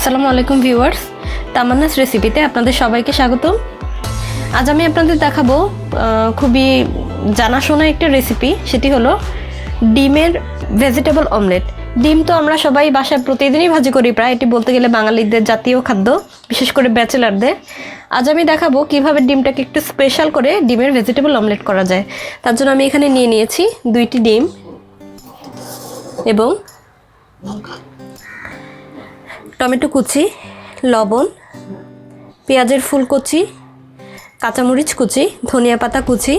আসসালামু আলাইকুম ভিউয়ার্স, তামান্নাস রেসিপিতে আপনাদের সবাইকে স্বাগতম। আজ আমি আপনাদের দেখাবো খুবই জানাশোনা একটা রেসিপি, সেটি হলো ডিমের ভেজিটেবল অমলেট। ডিম তো আমরা সবাই বাসায় প্রতিদিনই ভাজি করি, প্রায় এটি বলতে গেলে বাঙালিদের জাতীয় খাদ্য, বিশেষ করে ব্যাচেলারদের। আজ আমি দেখাবো কিভাবে ডিমটাকে একটু স্পেশাল করে ডিমের ভেজিটেবল অমলেট করা যায়। তার জন্য আমি এখানে নিয়ে নিয়েছি 2টি ডিম এবং টমেটো কুচি, লবণ, পেঁয়াজের ফুল কুচি, কাঁচামরিচ কুচি, ধনিয়া পাতা কুচি,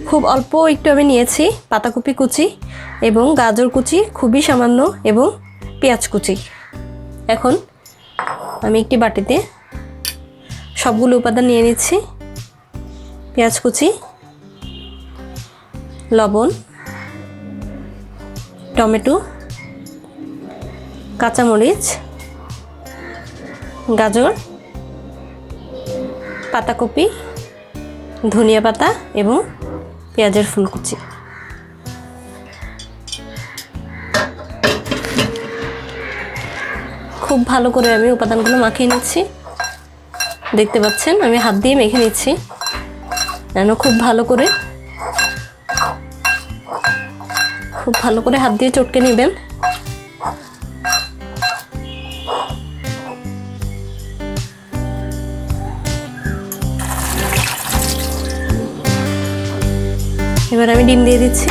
খুব অল্প একটু আমি নিয়েছি পাতাকপি কুচি এবং গাজর কুচি খুবই সামান্য, এবং পেঁয়াজ কুচি। এখন আমি একটি বাটিতে সবগুলো উপাদান নিয়ে নিচ্ছি। পেঁয়াজ কুচি, লবণ, টমেটো, কাঁচামরিচ, গাজর, পাতাকপি, ধনিয়া পাতা এবং পেঁয়াজের ফুলকুচি। খুব ভালো করে আমি উপাদানগুলো মাখিয়ে নিচ্ছি। দেখতে পাচ্ছেন আমি হাত দিয়ে মেখে নিচ্ছি, যেন খুব ভালো করে হাত দিয়ে চটকে নেবেন। এবার আমি ডিম দিয়ে দিচ্ছি।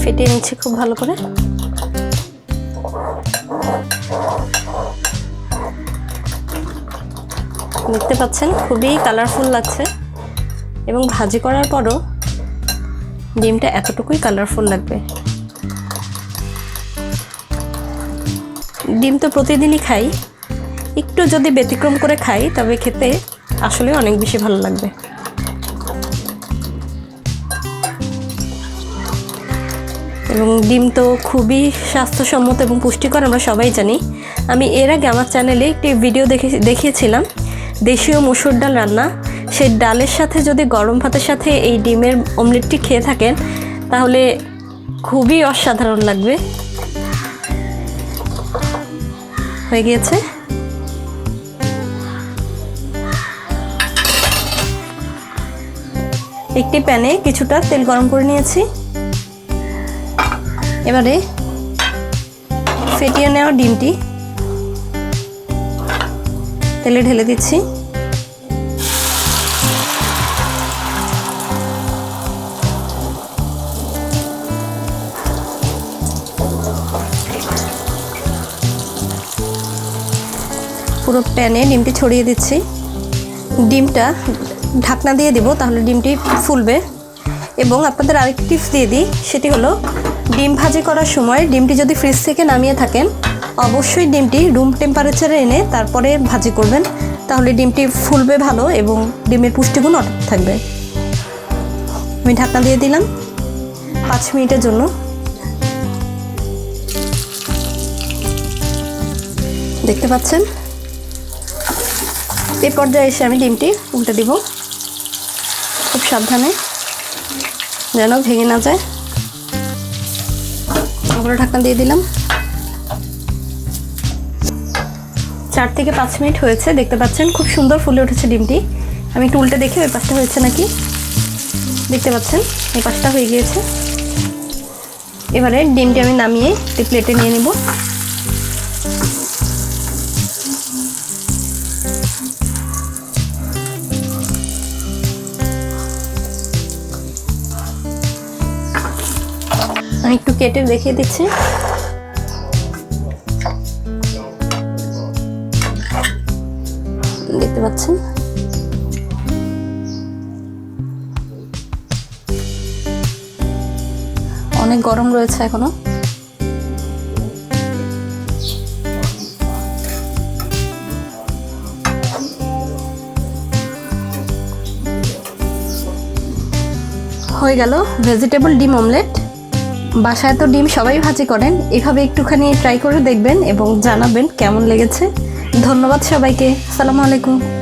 ফেটিয়ে নিচ্ছি খুব ভালো করে। দেখতে পাচ্ছেন খুবই কালারফুল লাগছে, এবং ভাজি করার পরও ডিমটা এতটুকুই কালারফুল লাগবে। ডিম তো প্রতিদিনই খাই, একটু যদি ব্যতিক্রম করে খাই তবে খেতে আসলে অনেক বেশি ভালো লাগবে। এবং ডিম তো খুবই স্বাস্থ্যসম্মত এবং পুষ্টিকর, আমরা সবাই জানি। আমি এর আগে আমার চ্যানেলে একটি ভিডিও দেখিয়েছিলাম দেশীয় মসুর ডাল রান্না। সেই ডালের সাথে যদি গরম ভাতের সাথে এই ডিমের অমলেটটি খেয়ে থাকেন তাহলে খুবই অসাধারণ লাগবে। হয়ে গিয়েছে। একটি প্যানে কিছুটা তেল গরম করে নিয়েছি। এবারে ফেটিয়ে নেওয়া ডিমটি তেলে ঢেলে দিচ্ছি। পুরো প্যানে ডিমটি ছড়িয়ে দিচ্ছি। ডিমটা ঢাকনা দিয়ে দিব, তাহলে ডিমটি ফুলবে। এবং আপনাদের আরেকটি টিপস দিয়ে দিই, সেটি হলো ডিম ভাজি করার সময় ডিমটি যদি ফ্রিজ থেকে নামিয়ে থাকেন অবশ্যই ডিমটি রুম টেম্পারেচারে এনে তারপরে ভাজি করবেন, তাহলে ডিমটি ফুলবে ভালো এবং ডিমের পুষ্টিগুণ অটুট থাকবে। আমি ঢাকনা দিয়ে দিলাম 5 মিনিটের জন্য। দেখতে পাচ্ছেন এই পর্যায়ে এসে আমি ডিমটি উল্টে দিব, খুব সাবধানে যেন ভেঙে না যায়। আবার ঢাকনা দিয়ে দিলাম। 4 থেকে 5 মিনিট হয়েছে, দেখতে পাচ্ছেন খুব সুন্দর ফুলে উঠেছে ডিমটি। আমি একটু উল্টে দেখি ওই পাশটা হয়েছে নাকি। দেখতে পাচ্ছেন এই পাশটা হয়ে গিয়েছে। এবারে ডিমটি আমি নামিয়ে একটি প্লেটে নিয়ে নেব। আমি একটু কেটে দেখিয়ে দিচ্ছি। দেখতে পাচ্ছেন অনেক গরম রয়েছে এখনো। হয়ে গেল ভেজিটেবল ডিম অমলেট। বাসায় তো ডিম সবাই ভাজি করেন, এভাবে একটুখানি ট্রাই করে দেখবেন এবং জানাবেন কেমন লেগেছে। ধন্যবাদ সবাইকে। আসসালামু আলাইকুম।